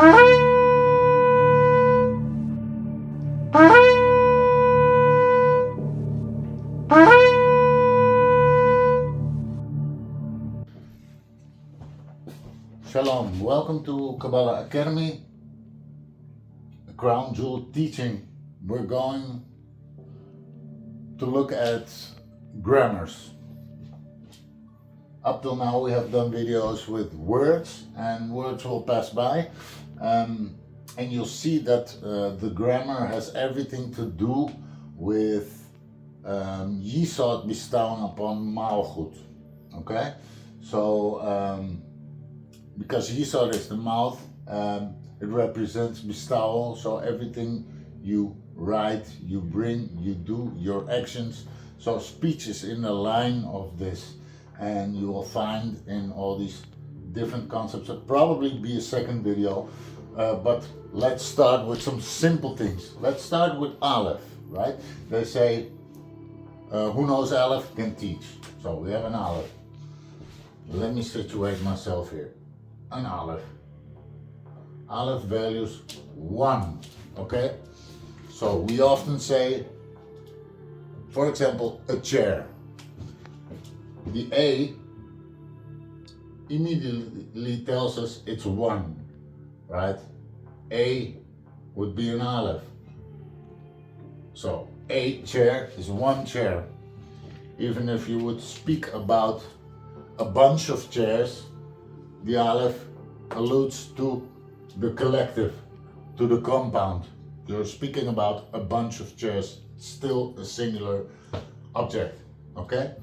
Shalom, welcome to Kabbalah Academy, the Crown Jewel teaching. We're going to look at grammars. Up till now we have done videos with words, and words will pass by, and you'll see that the grammar has everything to do with Yisod bestaan upon Malchut. Okay, so because Yisod is the mouth, it represents bestowal, so everything you write, you bring, you do, your actions. So speech is in the line of this, and you will find in all these different concepts. It'll probably be a second video, but let's start with some simple things. Let's start with Aleph, right? They say, who knows Aleph can teach. So we have an Aleph. Let me situate myself here. An Aleph. Aleph values 1, okay? So we often say, for example, a chair. The A immediately tells us it's 1, right? A would be an Aleph. So a chair is 1 chair. Even if you would speak about a bunch of chairs, the Aleph alludes to the collective, to the compound. You're speaking about a bunch of chairs, still a singular object, okay?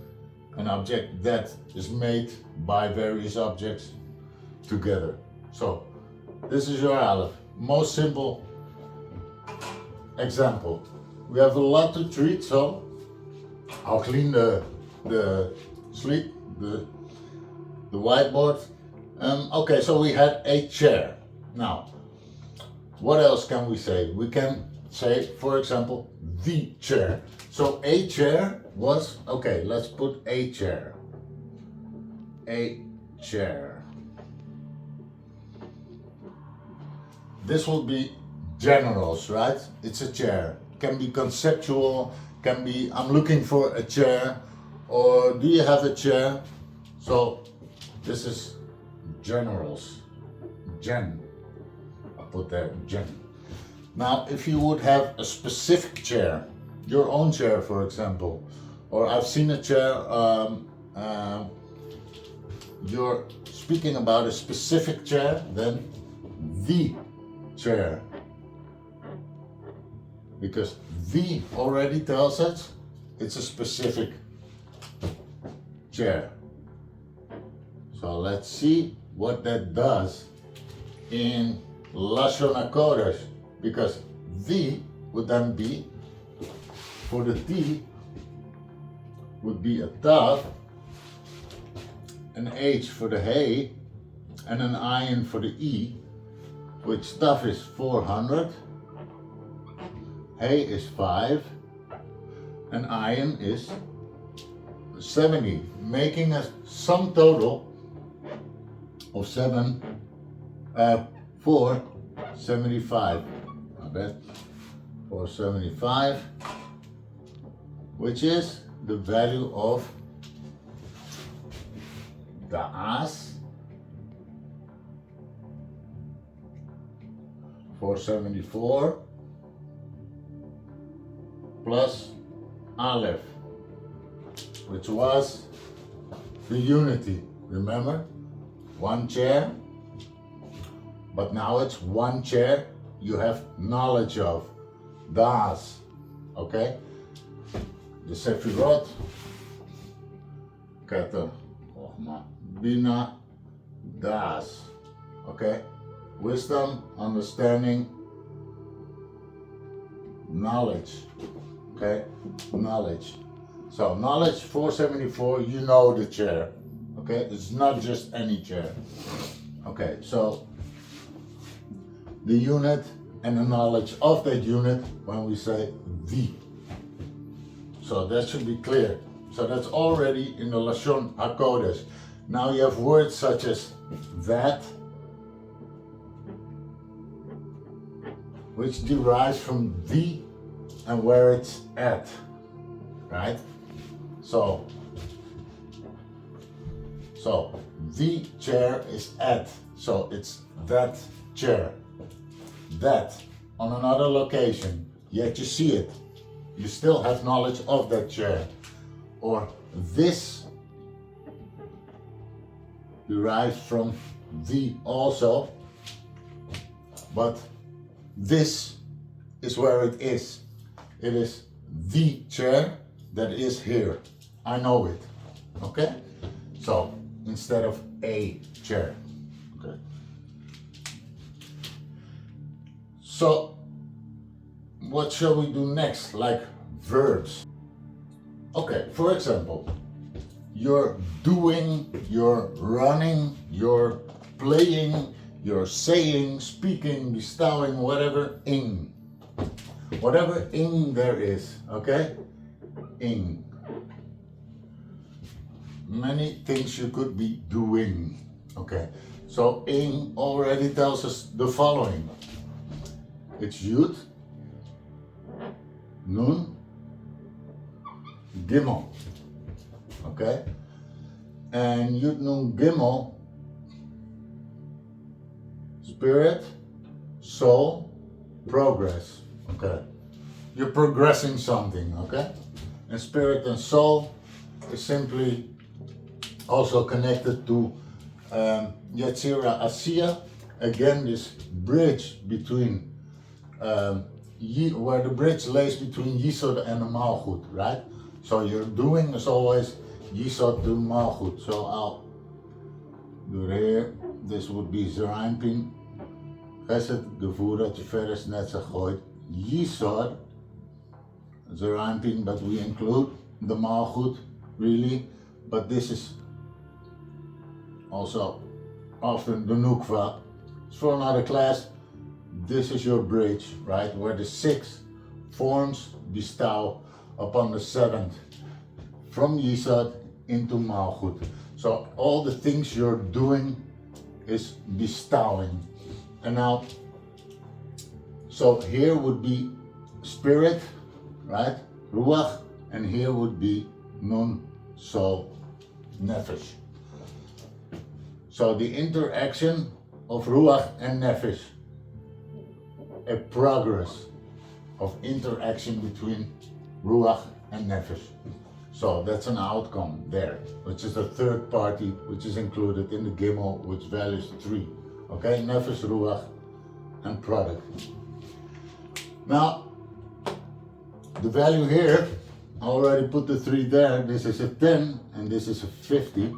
An object that is made by various objects together. So, this is your Aleph. Most simple example. We have a lot to treat, so I'll clean the whiteboard. Okay, so we had a chair. Now, what else can we say? We can say, for example, the chair. So a chair was, okay, let's put a chair. A chair. This will be generals, right? It's a chair. Can be conceptual, can be, I'm looking for a chair, or do you have a chair? So this is generals. Gen. I put there gen. Now, if you would have a specific chair, your own chair, for example, or I've seen a chair, you're speaking about a specific chair, then the chair. Because the already tells us it's a specific chair. So let's see what that does in Lashon HaKodesh, because the would then be, for the T, would be a Tav, an H for the Hey, and an Ayin for the E, which Tav is 400, Hey is 5, and Ayin is 70, making a sum total of 475. I bet 475, which is the value of the As, 474 plus Aleph, which was the unity. Remember? 1 chair, but now it's 1 chair you have knowledge of, das, okay? The sefirot, Keter, Chochmah, Bina, das, okay? Wisdom, understanding, knowledge, okay? Knowledge. So knowledge 474, you know the chair. Okay, it's not just any chair. Okay, so the unit and the knowledge of that unit when we say the. So that should be clear. So that's already in the Lashon HaKodesh. Now you have words such as that, which derives from the and where it's at, right? So the chair is at, so it's that chair. That on another location, yet you see it. You still have knowledge of that chair. Or this derives from the also, but this is where it is. It is the chair that is here. I know it. Okay? So instead of a chair. Okay. So what shall we do next? Like verbs. Okay, for example, you're doing, you're running, you're playing, you're saying, speaking, bestowing, whatever ing. Whatever ing there is, okay? Ing. Many things you could be doing, okay? So ing already tells us the following. It's yud, nun, gimel, okay? And yud, nun, gimel, spirit, soul, progress, okay? You're progressing something, okay? And spirit and soul is simply also connected to Yirah Hari, again this bridge between, where the bridge lays between Yisod and the Malchut, right? So your doing is always Yisod to Malchut. So I'll do it here. This would be Zerampin. Chesed, Gevura, Tiferes, Netzach, Hod. Yisod, Zerampin, but we include the Malchut, really. But this is also often the Nukva. It's for another class. This is your bridge, right? Where the 6 forms bestow upon the 7th from Yisod into Malchut. So all the things you're doing is bestowing. And now, so here would be spirit, right? Ruach, and here would be nun, soul, nefesh. So the interaction of Ruach and Nefesh, a progress of interaction between Ruach and Nefesh. So that's an outcome there, which is the third party, which is included in the Gimel, which values 3. Okay, Nefesh, Ruach, and product. Now, the value here, I already put the 3 there. This is a 10 and this is a 50,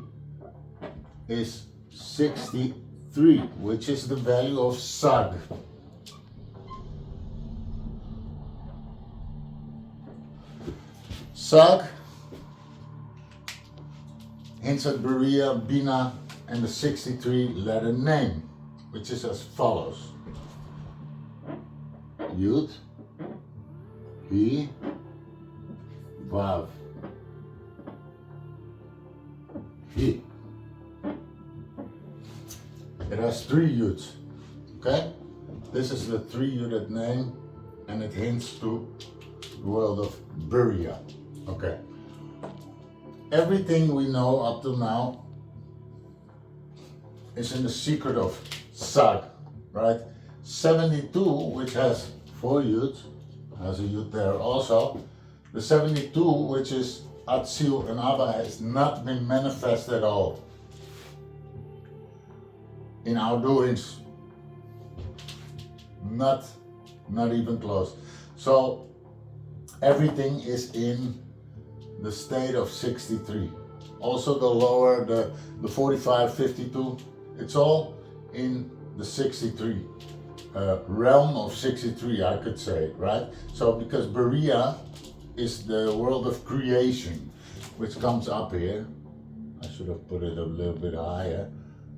is 63, which is the value of Sag. Sag hints at Berea, Bina, and the 63 letter name, which is as follows. Yud, Hi, Vav, Hi. It has 3 yuds, okay? This is the 3 yuded name, and it hints to the world of Berea, okay? Everything we know up till now is in the secret of Sag, right? 72, which has 4 yuds, has a yud there also. The 72, which is Atzil and Abba, has not been manifest at all in our doings, not even close. So everything is in the state of 63. Also the lower, the 45, 52, it's all in the 63 realm of 63, I could say, right? So because Berea is the world of creation, which comes up here. I should have put it a little bit higher.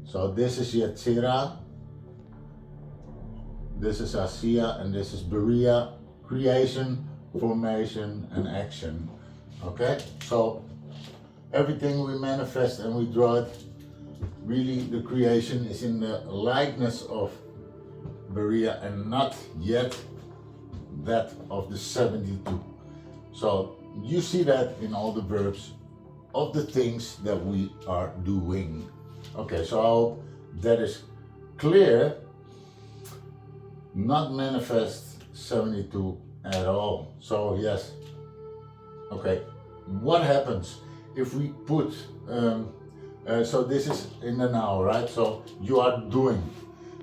So this is Yetzirah, this is Asiya, and this is Berea, creation, formation, and action. Okay, so everything we manifest and we draw it, really the creation is in the likeness of Berea and not yet that of the 72. So you see that in all the verbs of the things that we are doing. Okay, so I hope that is clear. Not manifest 72 at all. So yes. Okay, what happens if we put, so this is in the now, right? So you are doing.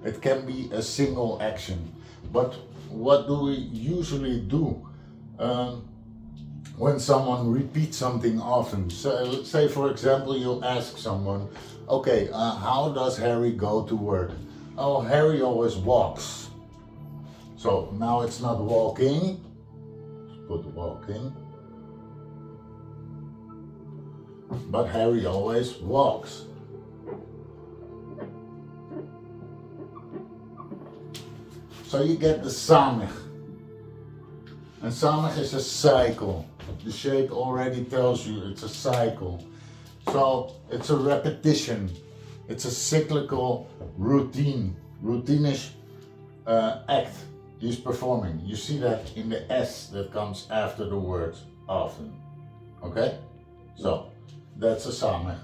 It can be a single action. But what do we usually do when someone repeats something often? So, say for example, you ask someone, okay, how does Harry go to work? Oh, Harry always walks. So now it's not walking. Let's put walking. But Harry always walks. So you get the samech. And samech is a cycle. The shape already tells you it's a cycle. So it's a repetition. It's a cyclical routine. Routinish act he's performing. You see that in the S that comes after the word often. Okay? So that's a samech.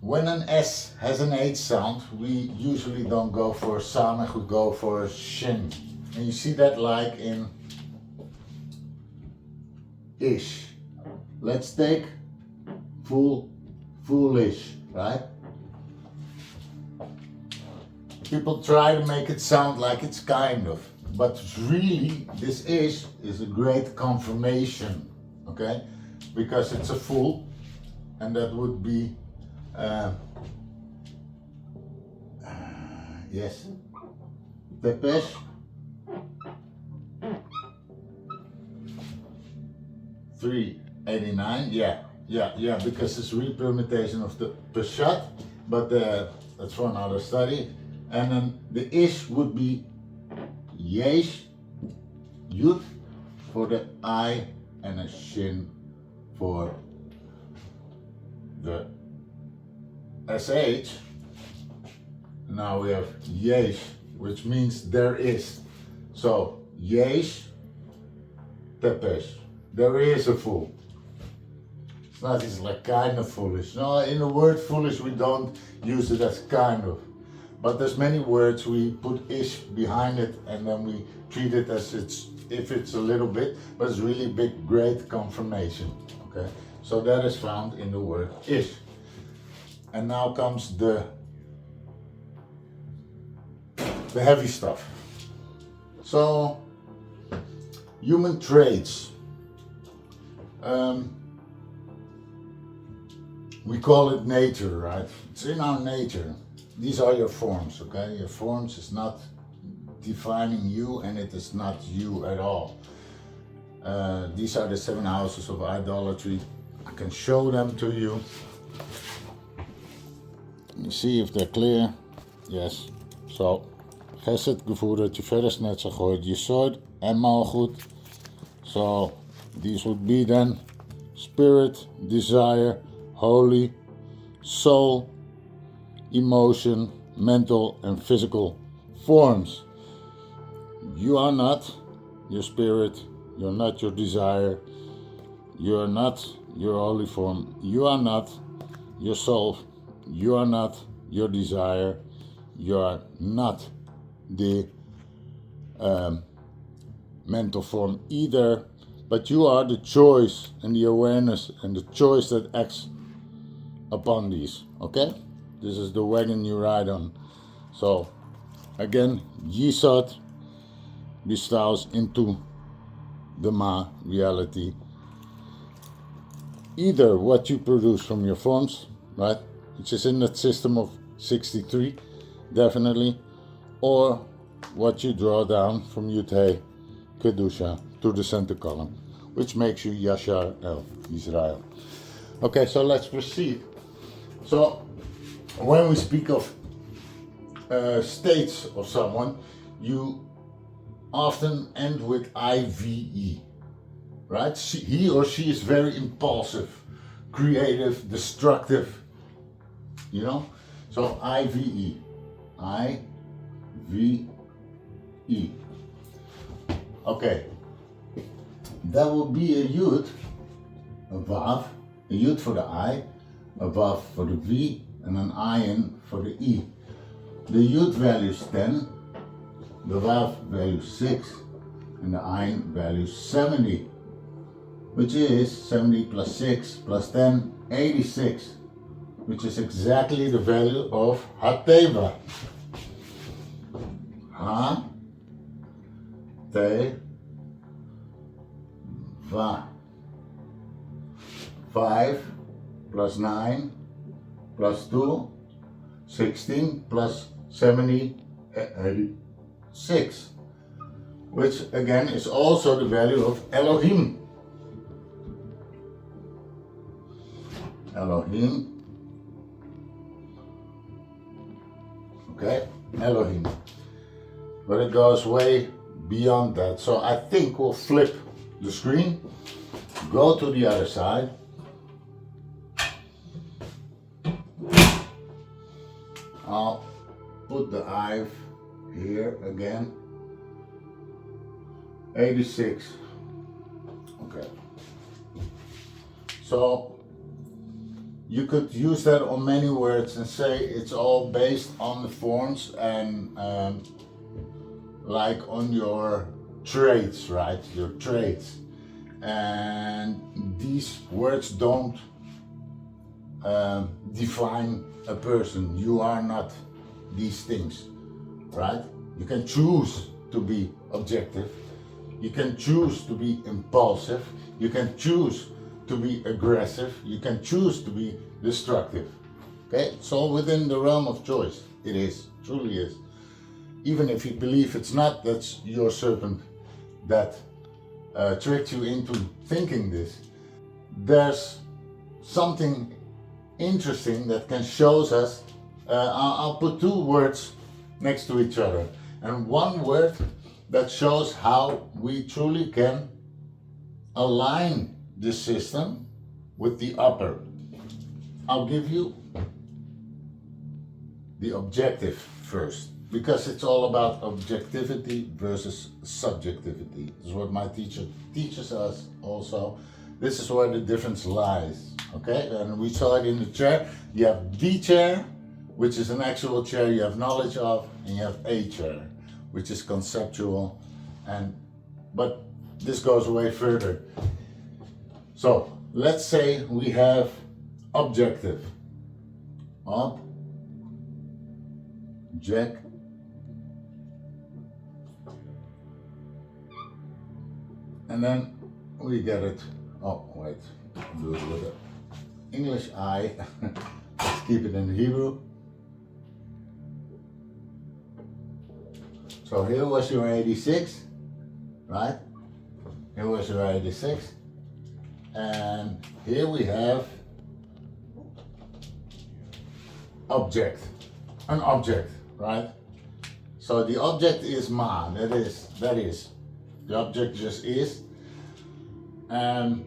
When an S has an H sound, we usually don't go for samech, we go for shin. And you see that like in ish. Let's take foolish, right? People try to make it sound like it's kind of, but really this is a great confirmation, okay? Because it's a fool, and that would be yes, tepesh, $3.89. Yeah, because it's re-permutation of the peshat, but that's for another study. And then the ish would be yesh, yud for the I, and a shin for the sh. Now we have yesh, which means there is. So yesh, tepesh. There is a fool. It's not just like kind of foolish. No, in the word foolish we don't use it as kind of. But there's many words we put ish behind it and then we treat it as if it's a little bit, but it's really big, great confirmation. Okay, so that is found in the word ish. And now comes the heavy stuff. So human traits. We call it nature, right? It's in our nature. These are your forms, okay? Your forms is not defining you and it is not you at all. These are the 7 houses of idolatry. I can show them to you. You see if they're clear. Yes. So, Chesed, Gevura, Tiferes, Netzach, Yesod, and Malchut. So, these would be then spirit, desire, holy, soul, emotion, mental, and physical forms. You are not your spirit, you're not your desire, you are not your holy form, you are not your soul, you are not your desire, you are not the mental form either, but you are the choice and the awareness and the choice that acts upon these, okay? This is the wagon you ride on. So, again, Yisod bestows into the Ma reality either what you produce from your forms, right, which is in that system of 63, definitely, or what you draw down from Yirah Kedusha to the center column, which makes you Yashar El Israel. Okay, so let's proceed. So, when we speak of states of someone, you often end with IVE, right? He or she is very impulsive, creative, destructive, you know? So IVE, I, V, E. Okay, that will be a Yud, a Vav, a Yud for the I, a Vav for the V, and an Ayin for the E. The Yud value is 10, the Vav value is 6, and the Ayin value is 70, which is 70 plus 6 plus 10, 86, which is exactly the value of HaTeva. Ha-Te-Va. 5 plus 9 plus 2, 16 plus 70, 86, which again is also the value of Elohim. Elohim. Okay, Elohim. But it goes way beyond that. So I think we'll flip the screen, go to the other side. I'll put the I here again. 86. Okay. So you could use that on many words and say it's all based on the forms and like on your traits, right? Your traits. And these words don't define a person. You are not these things, right? You can choose to be objective. You can choose to be impulsive. You can choose to be aggressive. You can choose to be destructive. Okay, it's all within the realm of choice. It is, truly is. Even if you believe it's not, that's your serpent that tricked you into thinking this. There's something interesting that can show us. I'll put two words next to each other, and one word that shows how we truly can align the system with the upper. I'll give you the objective first, because it's all about objectivity versus subjectivity. This is what my teacher teaches us also. This is where the difference lies, okay? And we saw it in the chair. You have the chair, which is an actual chair you have knowledge of, and you have a chair, which is conceptual, but this goes way further. So let's say we have objective. Object. And then we get it. Oh, wait. I'll do it with an English I. Let's keep it in Hebrew. So here was your 86, right? Here was your 86. And here we have object, an object, right? So the object is ma, that is, the object just is. And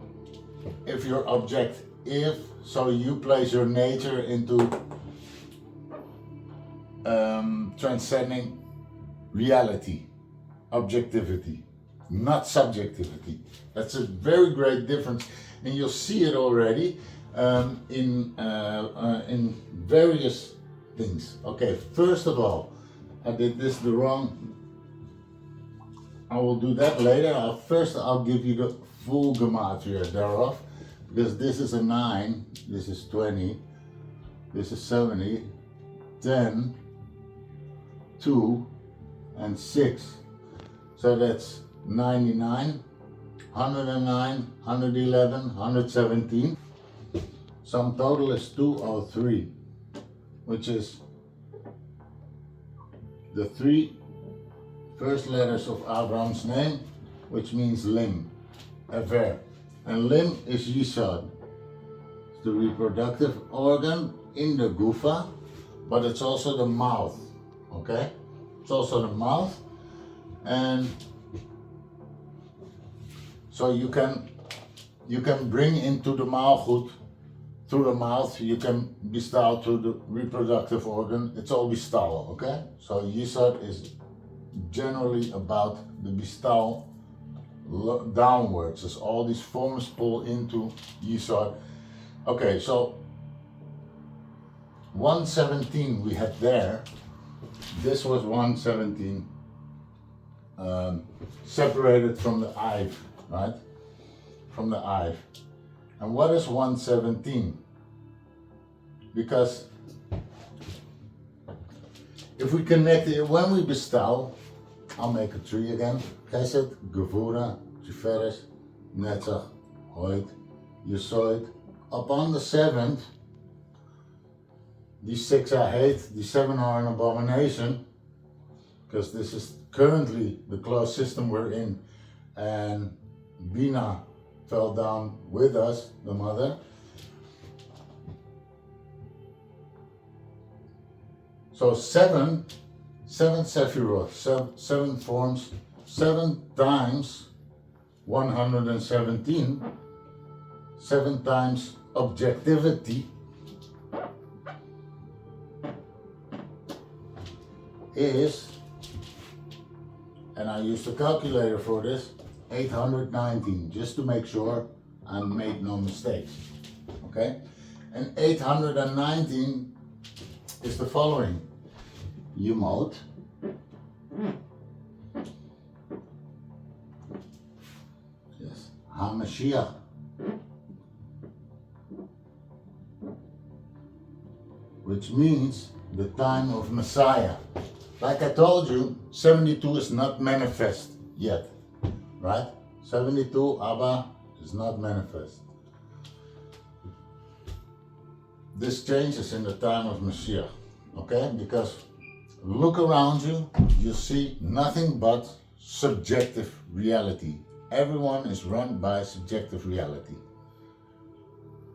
if your object if, so you place your nature into transcending reality, objectivity, not subjectivity. That's a very great difference, and you'll see it already in various things. Okay, first of all, I did this the wrong. I will do that later. First, I'll give you the full Gematria thereof, because this is a 9, this is 20, this is 70, 10, 2, and 6. So that's 99, 109, 111, 117. Sum total is 203, which is the 3 first letters of Abraham's name, which means limb, aver. And limb is yisod. It's the reproductive organ in the gufa, but it's also the mouth, okay? It's also the mouth. And so you can bring into the malchut through the mouth, you can bestow through the reproductive organ. It's all bestowal, okay? So Yisod is generally about the bestowal downwards, as all these forms pull into Yisod. Okay, so 117 we had there. This was 117, separated from the Ive, right? From the Ive. And what is 117? Because if we connect it, when we bestow, I'll make a tree again. Chesed, Gevura, Tiferes, Netzach, Hoid, Yesod. Upon the seventh, these 6 are hate, these 7 are an abomination, because this is currently the closed system we're in, and Bina fell down with us, the mother. So 7 Sefirot, 7 forms, 7 times 117, 7 times objectivity is, and I used a calculator for this, 819, just to make sure I made no mistakes, okay? And 819 is the following. Yemot, yes, HaMashiach, which means the time of Messiah. Like I told you, 72 is not manifest yet, right? 72, Abba, is not manifest. This changes in the time of Mashiach, okay? Because look around you, you see nothing but subjective reality. Everyone is run by subjective reality.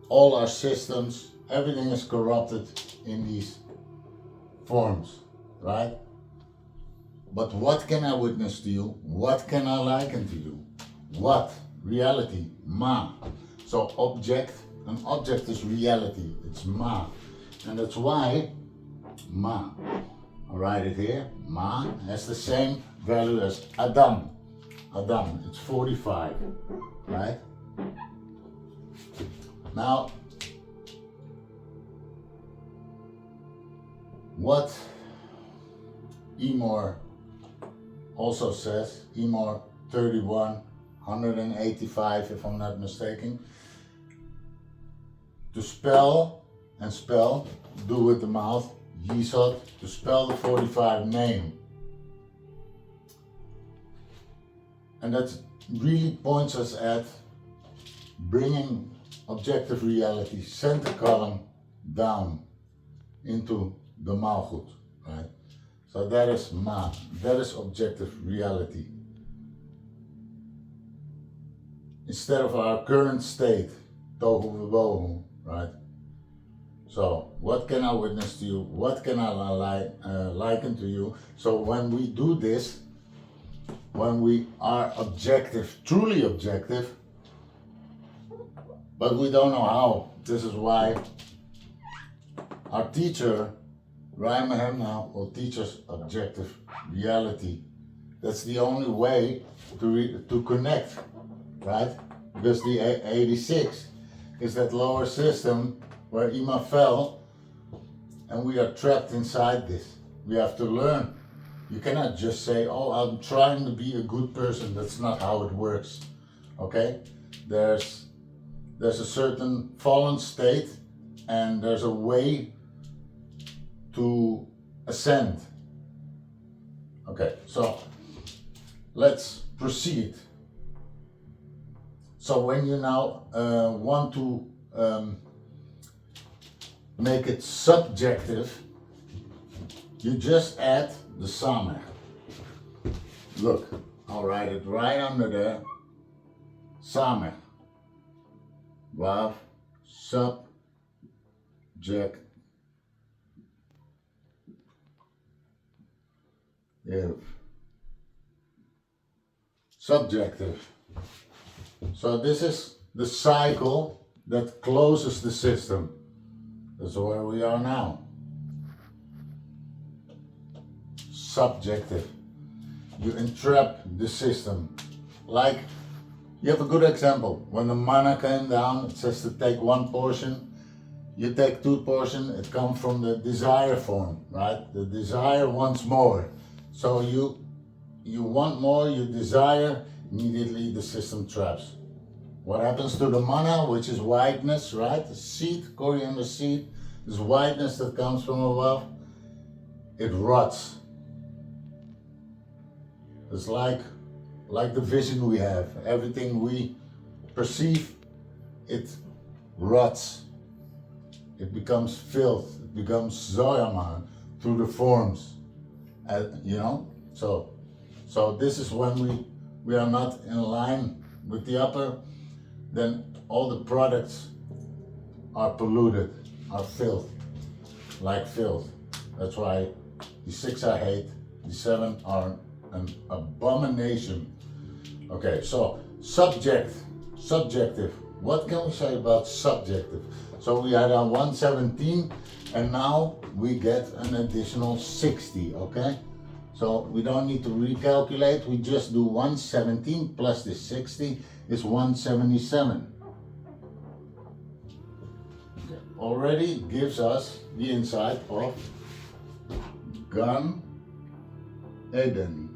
All our systems, everything is corrupted in these forms, right? But what can I witness to you? What can I liken to you? What? Reality. Ma. So object, an object is reality. It's ma. And that's why ma. I'll write it here. Ma has the same value as Adam. Adam, it's 45, right? Now, what Emor also says, Emor 31, 185 if I'm not mistaken, to spell and spell, do with the mouth, Yisod, to spell the 45 name. And that really points us at bringing objective reality, center column, down into the Malchut, right? So that is Ma, that is objective reality. Instead of our current state, Tohu V'Bohu, right? So what can I witness to you? What can I liken to you? So when we do this, when we are objective, truly objective, but we don't know how. This is why our teacher, Rai Mahemna, will teach us objective reality. That's the only way to connect, right? Because the 86 is that lower system where Ima fell, and we are trapped inside this. We have to learn. You cannot just say, oh, I'm trying to be a good person. That's not how it works, okay? There's a certain fallen state, and there's a way to ascend. Okay, so let's proceed. So when you now want to make it subjective, you just add the samech. Look, I'll write it right under there. Samech. Vav, subject. Subjective. So this is the cycle that closes the system. That's where we are now. Subjective. You entrap the system. Like, you have a good example. When the manna came down, it says to take one portion. You take two portions, it comes from the desire form, right? The desire wants more. So you want more, you desire, immediately the system traps. What happens to the manna, which is whiteness, right? The seed, coriander seed, this whiteness that comes from above, it rots. It's like the vision we have. Everything we perceive, it rots. It becomes filth. It becomes zoyaman through the forms. You know? So this is when we are not in line with the upper, then all the products are polluted, are filth, like filth. That's why the 6 I hate, the 7 are an abomination. Okay, so subjective. What can we say about subjective? So we had a 117 and now we get an additional 60, okay? So we don't need to recalculate, we just do 117 plus the 60 is 177. Okay. Already gives us the insight of Gan Eden.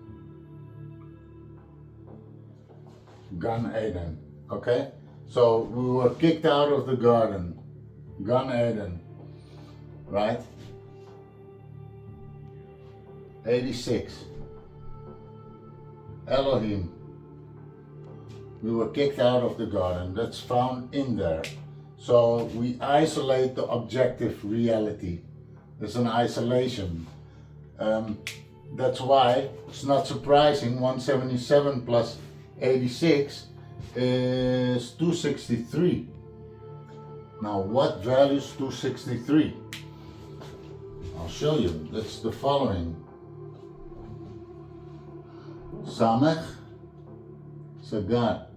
Gan Eden, okay? So we were kicked out of the garden, Gan Eden, right? 86. Elohim. We were kicked out of the garden. That's found in there. So we isolate the objective reality. There's an isolation. That's why it's not surprising 177 plus 86 is 263. Now what value is 263? I'll show you. That's the following. Samech, Sagat,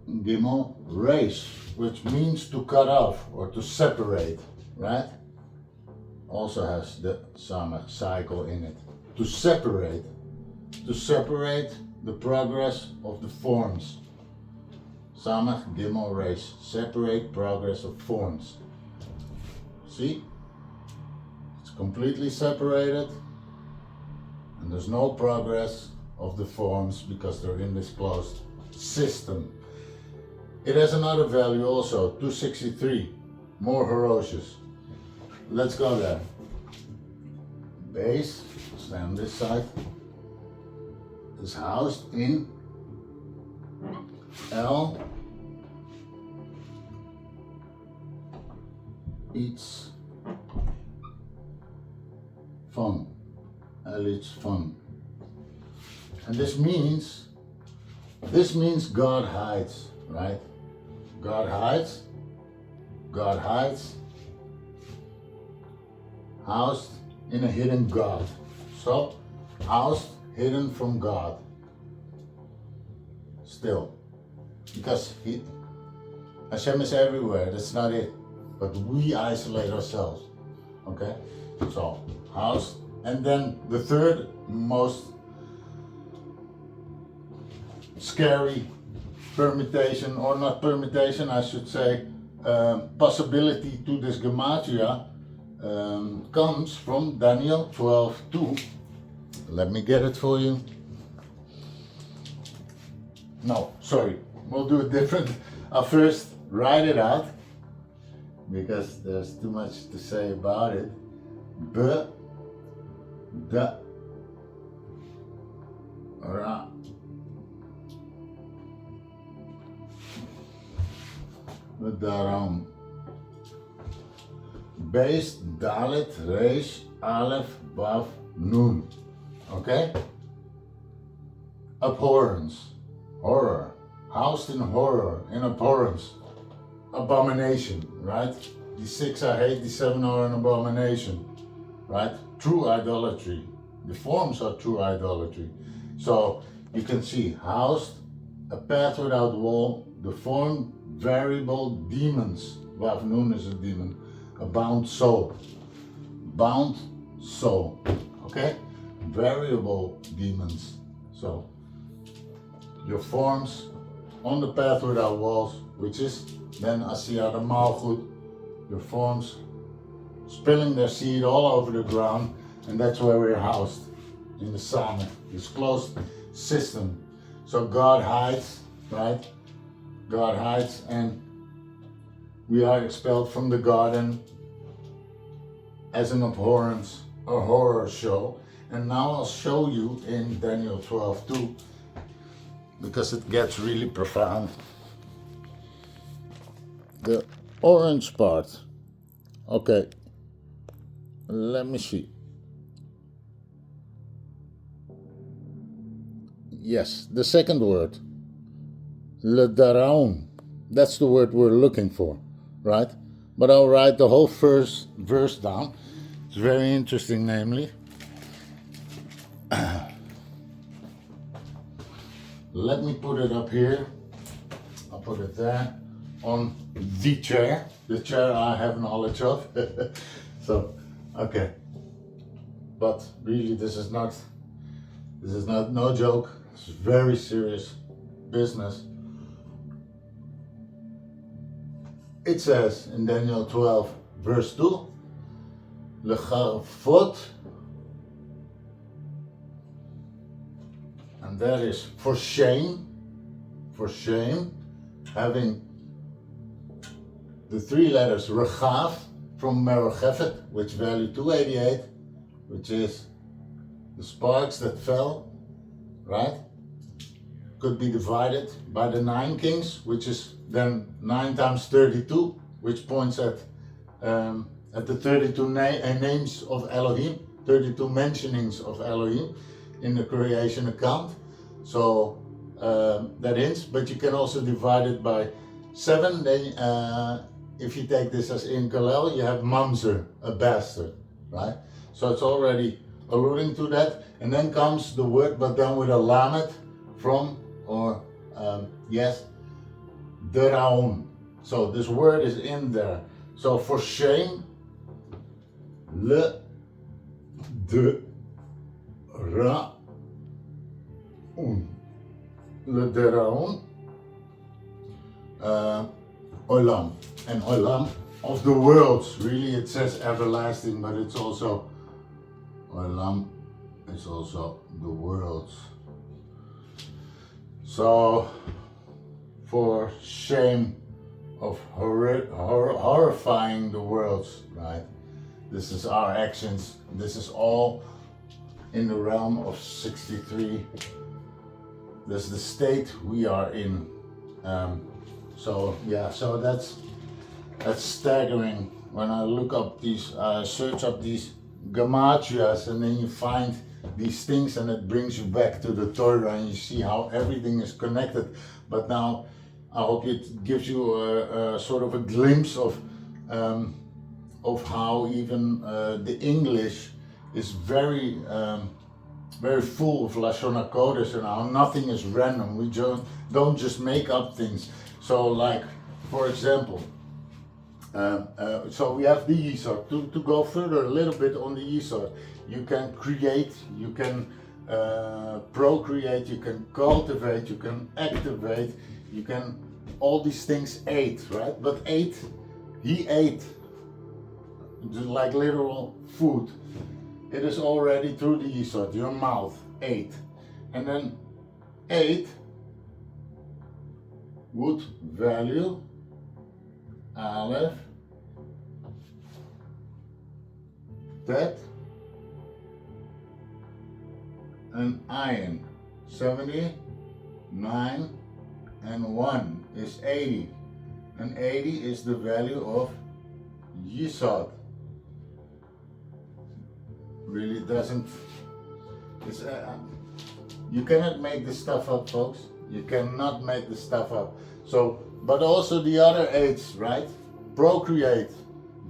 Gimel, Reish, which means to cut off or to separate, right? Also has the Samech cycle in it. To separate the progress of the forms. Samech, Gimel, Reish, separate progress of forms. See? It's completely separated and there's no progress of the forms because they're in this closed system. It has another value also, 263, more ferocious. Let's go there. Base, stay on this side, is housed in L eats fun. L eats fun. And this means God hides, right? God hides, housed in a hidden God. So, housed, hidden from God. Still. Because Hashem is everywhere, that's not it. But we isolate ourselves, okay? So, housed. And then the third most scary permutation, or not permutation, I should say, possibility to this Gematria comes from Daniel 12:2. Let me get it for you. No, sorry, we'll do it different. I'll first write it out because there's too much to say about it. Ra. Daarom. Beest, Dalet, Reish, Aleph, Vav, Nun. Okay? Abhorrence. Horror. Housed in horror, in abhorrence. Abomination, right? The 6 I hate, the 7 are an abomination. Right? True idolatry. The forms are true idolatry. So you can see housed a path without wall, deformed, variable demons. Vav Nun is a demon. A bound soul. Bound soul. Okay? Variable demons. So, your forms on the path without walls, which is then Asiyah the Malchut, your forms spilling their seed all over the ground, and that's where we're housed, in the Samet, this closed system. So God hides, right? God hides, and we are expelled from the garden as an abhorrence, a horror show. And now I'll show you in Daniel 12:2, because it gets really profound. The orange part. Okay, let me see. Yes, the second word, le daraun. That's the word we're looking for, right? But I'll write the whole first verse down. It's very interesting, namely. Let me put it up here. I'll put it there on the chair I have knowledge of. So, okay. But really, this is not no joke. It's very serious business. It says in Daniel 12, verse 2, Lecharfot, and that is for shame, having the three letters Rechav from Merachefet, which value 288, which is the sparks that fell, right? Could be divided by the 9 kings, which is then 9 times 32, which points at the 32 names of Elohim, 32 mentionings of Elohim in the creation account. So that hints, but you can also divide it by 7. Then if you take this as in Kalel, you have Mamzer, a bastard, right? So it's already alluding to that. And then comes the word, but then with a lamet from, or yes, deraun. So this word is in there. So for shame, le de ra un, le deraun, olam, and olam of the worlds. Really, it says everlasting, but it's also olam. It's also the worlds. So, for shame of horrifying the worlds, right? This is our actions. This is all in the realm of 63. This is the state we are in. So yeah, so that's staggering. When I look up these, search up these Gematrias, and then you find these things, and it brings you back to the Torah, and you see how everything is connected. But now I hope it gives you a sort of a glimpse of how even the English is very very full of Lashon HaKodesh, and how nothing is random. We don't just make up things. So like, for example, so we have the Yisod. To go further a little bit on the Yisod, you can create, you can procreate, you can cultivate, you can activate, you can, all these things ate, right? But ate, he ate, just like literal food. It is already through the Yisod, your mouth, ate. And then ate would value Aleph, Tet, and Ayin. 79 and 1 is 80. And 80 is the value of Yisod. Really doesn't, it's, you cannot make this stuff up, folks. You cannot make this stuff up. So, but also the other 8s, right? Procreate,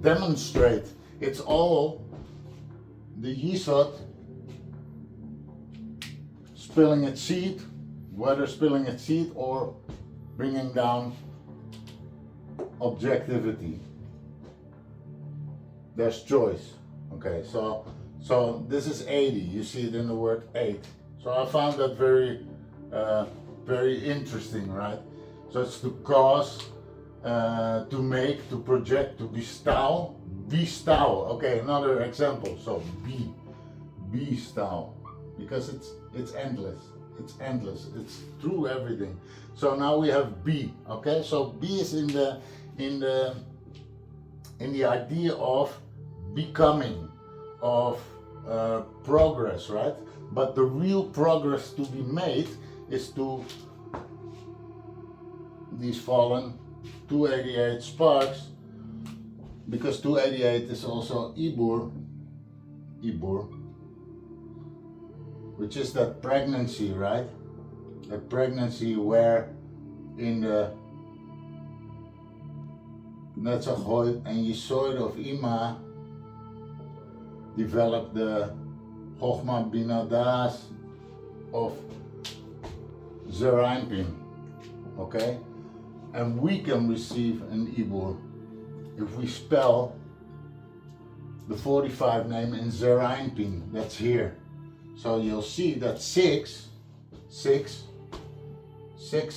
demonstrate. It's all the Yisod spilling its seed, whether spilling a seed or bringing down objectivity. There's choice. Okay, so this is 80. You see it in the word 8. So I found that very interesting, right? So it's to cause, to make, to project, to bestow. Okay, another example. So bestow, because it's endless. It's endless. It's through everything. So now we have be. Okay, so be is in the idea of becoming, of progress, right? But the real progress to be made is to these fallen 288 sparks, because 288 is also Ibur, which is that pregnancy, right? A pregnancy where in the Netzachot and Yesod of Ima develop the Chochmah Bina Das of Zerampin, okay? And we can receive an Ibur if we spell the 45 name in Zerampin, that's here. So you'll see that 6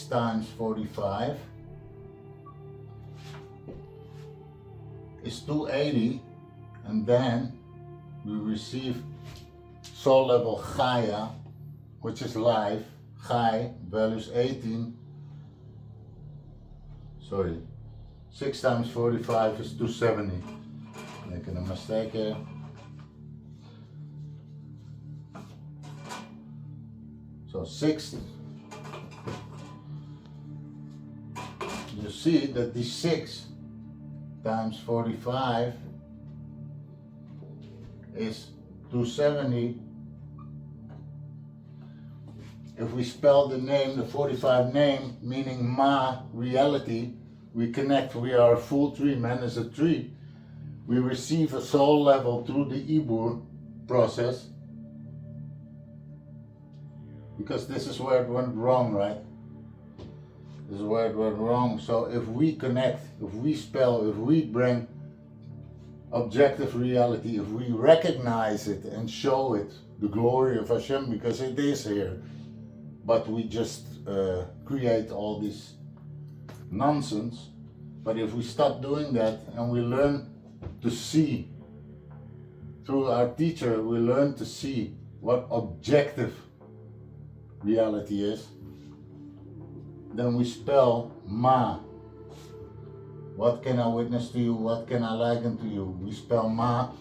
times 45 is 280, and then we receive soul level Chaya, which is life. Chai, values 18. Sorry, 6 times 45 is 270. Making a mistake here. So 6. You see that the 6 times 45 is 270. If we spell the name, the 45 name, meaning Ma, reality, we connect, we are a full tree, man is a tree. We receive a soul level through the Ibur process, because this is where it went wrong, right? This is where it went wrong. So if we connect, if we spell, if we bring objective reality, if we recognize it and show it, the glory of Hashem, because it is here, but we just create all this nonsense. But if we stop doing that and we learn to see, through our teacher, we learn to see what objective reality is, then we spell Ma. What can I witness to you? What can I liken to you? We spell Ma,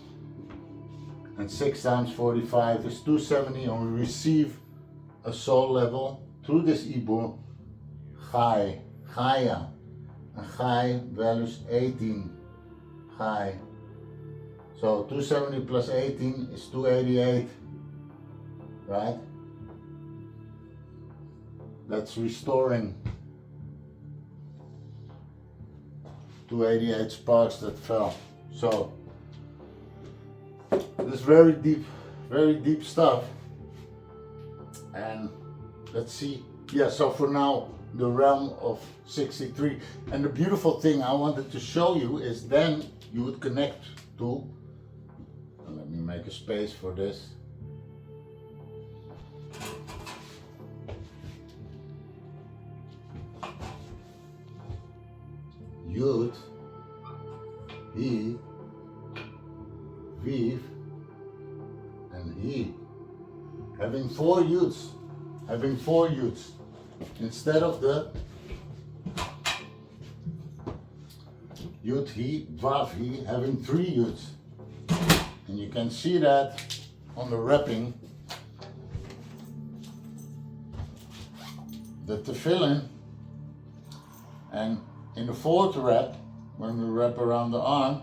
and 6 times 45 is 270, and we receive a soul level through this Ibur, Chai, Chaya, and Chai values 18, Chai. So 270 plus 18 is 288, right? That's restoring 288 sparks that fell. So this is very deep stuff. And let's see. Yeah, so for now, the realm of 63. And the beautiful thing I wanted to show you is then you would connect to, let me make a space for this. Yud, He, Viv, and He. Having 4 Yuds. Instead of the Yud, He, Vav, He, having 3 Yuds. And you can see that on the wrapping. The tefillin, and in the 4th wrap, when we wrap around the arm,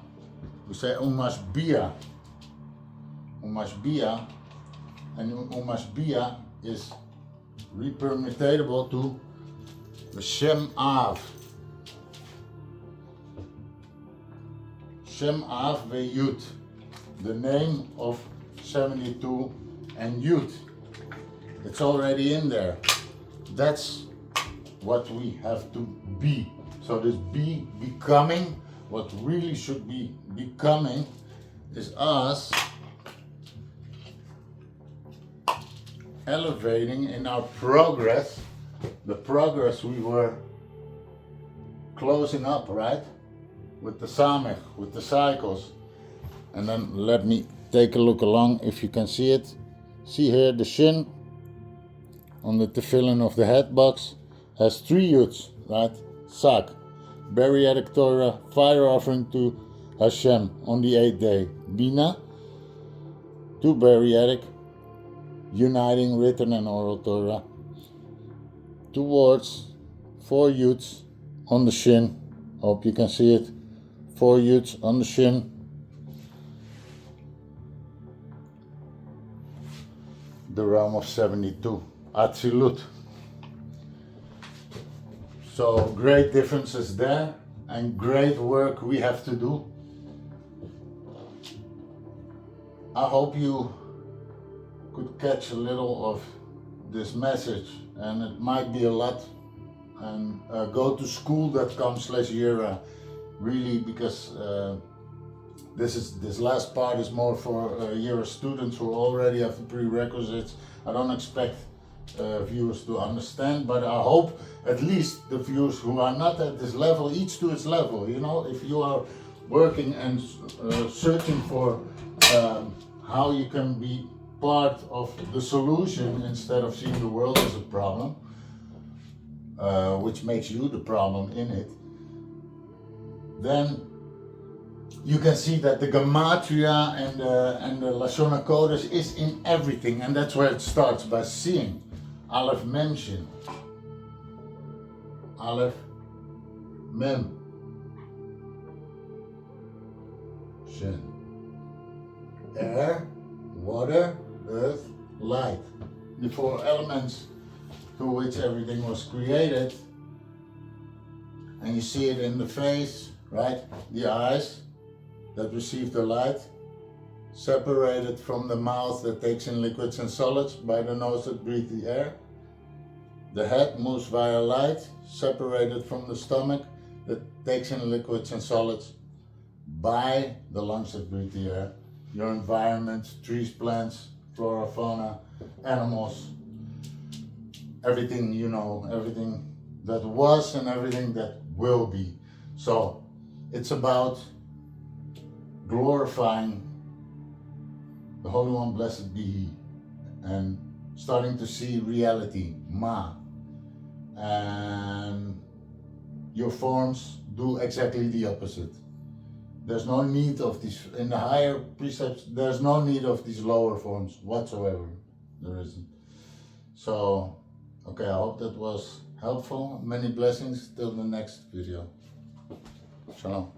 we say Umashbia. Umashbia, and Umashbia is repermutable to the Shem Av. Shem Av ve Yud, the name of 72 and Yud. It's already in there. that's what we have to be. So this becoming, what really should be becoming is us elevating in our progress, the progress we were closing up, right? With the samech, with the cycles. And then let me take a look along if you can see it. See here the shin on the tefillin of the head box has 3 yuds, right? Sak, bariatric Torah, fire offering to Hashem on the 8th day. Bina, 2 bariatric, uniting written and oral Torah. 2 words, 4 yuds on the shin. Hope you can see it. 4 yuds on the shin. The realm of 72. Atzilut. So great differences there and great work we have to do. I hope you could catch a little of this message, and it might be a lot. And go to school.com/Yirah, really, because this last part is more for Yirah students who already have the prerequisites. I don't expect viewers to understand, but I hope at least the viewers who are not at this level, each to its level. You know, if you are working and searching for how you can be part of the solution instead of seeing the world as a problem, which makes you the problem in it, then you can see that the Gematria and the Lashon is in everything, and that's where it starts, by seeing Aleph Mem Shin. Aleph Mem Shin. Air, water, earth, light. The 4 elements to which everything was created. And you see it in the face, right? The eyes that receive the light, separated from the mouth that takes in liquids and solids, by the nose that breathes the air. The head moves via light, separated from the stomach that takes in liquids and solids, by the lungs that breathe the air. Your environment, trees, plants, flora, fauna, animals, everything you know, everything that was and everything that will be. So it's about glorifying the Holy One, blessed be He, and starting to see reality, Ma. And your forms do exactly the opposite. There's no need of these, in the higher precepts, there's no need of these lower forms whatsoever. There isn't. So, okay, I hope that was helpful. Many blessings till the next video. Shalom.